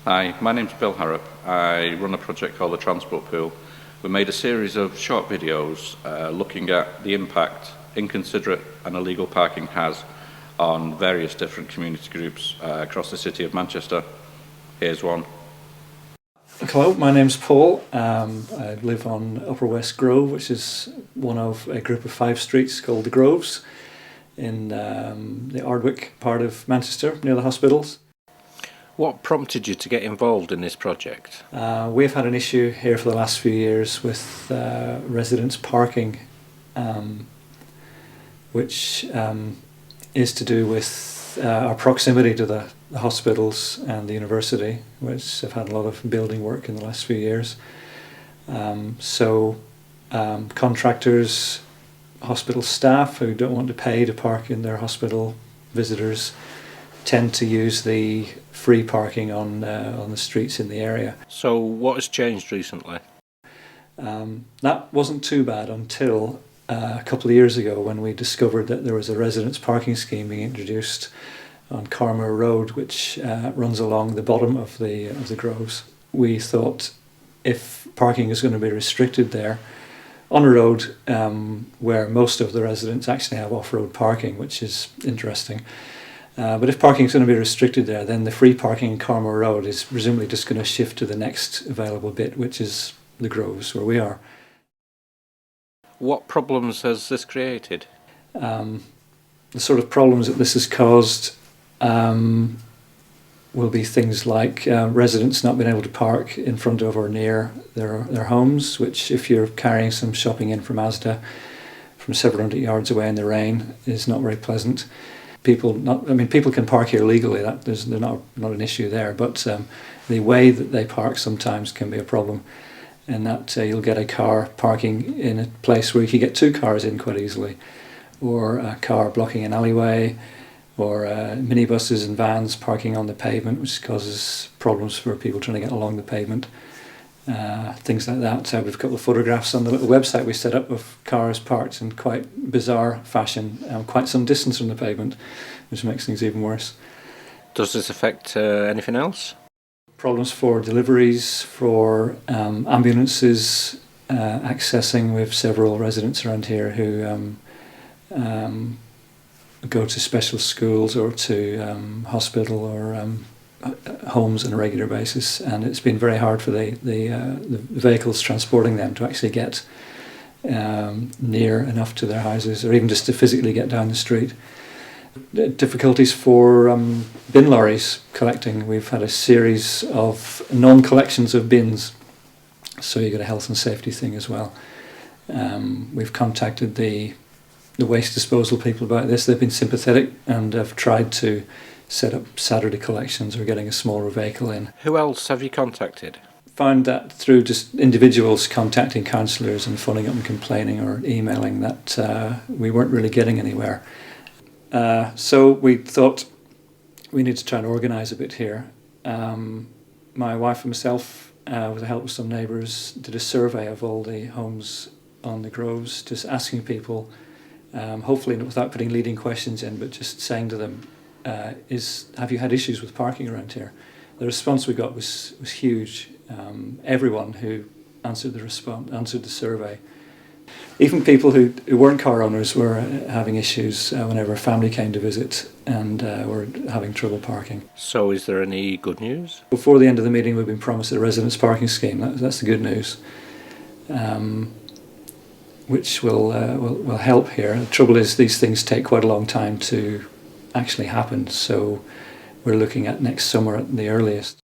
Hi, my name's Bill Harrop. I run a project called the Transport Pool. We made a series of short videos looking at the impact inconsiderate and illegal parking has on various different community groups across the city of Manchester. Here's one. Hello, my name's Paul. I live on Upper West Grove, which is one of a group of 5 streets called the Groves in the Ardwick part of Manchester, near the hospitals. What prompted you to get involved in this project? We've had an issue here for the last few years with residents parking, which is to do with our proximity to the hospitals and the university, which have had a lot of building work in the last few years. Contractors, hospital staff who don't want to pay to park in their hospital, visitors tend to use the free parking on the streets in the area. So what has changed recently? That wasn't too bad until a couple of years ago when we discovered that there was a residents parking scheme being introduced on Carmoor Road, which runs along the bottom of the Groves. We thought if parking is going to be restricted there on a road where most of the residents actually have off-road parking, which is interesting. But if parking is going to be restricted there, then the free parking in Carmoor Road is presumably just going to shift to the next available bit, which is the Groves, where we are. What problems has this created? The sort of problems that this has caused will be things like residents not being able to park in front of or near their homes, which if you're carrying some shopping in from Asda from several hundred yards away in the rain is not very pleasant. People can park here legally, there's not an issue there, but the way that they park sometimes can be a problem, in that you'll get a car parking in a place where you can get 2 cars in quite easily, or a car blocking an alleyway, or minibuses and vans parking on the pavement, which causes problems for people trying to get along the pavement. Things like that. So we've got the photographs on the little website we set up of cars parked in quite bizarre fashion, quite some distance from the pavement, which makes things even worse. Does this affect anything else? Problems for deliveries, for ambulances accessing. We have several residents around here who go to special schools or to hospital or homes on a regular basis, and it's been very hard for the vehicles transporting them to actually get near enough to their houses, or even just to physically get down the street. Difficulties for bin lorries collecting. We've had a series of non-collections of bins, so you get a health and safety thing as well. We've contacted the waste disposal people about this. They've been sympathetic and have tried to set up Saturday collections or getting a smaller vehicle in. Who else have you contacted? Found that through just individuals contacting councillors and phoning up and complaining or emailing that we weren't really getting anywhere. So we thought we need to try and organise a bit here. My wife and myself, with the help of some neighbours, did a survey of all the homes on the Groves, just asking people, hopefully without putting leading questions in, but just saying to them, have you had issues with parking around here? The response we got was huge. Everyone who answered the survey, even people who weren't car owners, were having issues whenever a family came to visit and were having trouble parking. So is there any good news? Before the end of the meeting, we've been promised a residents parking scheme. That's the good news, which will help here. The trouble is these things take quite a long time to actually happen, so we're looking at next summer at the earliest.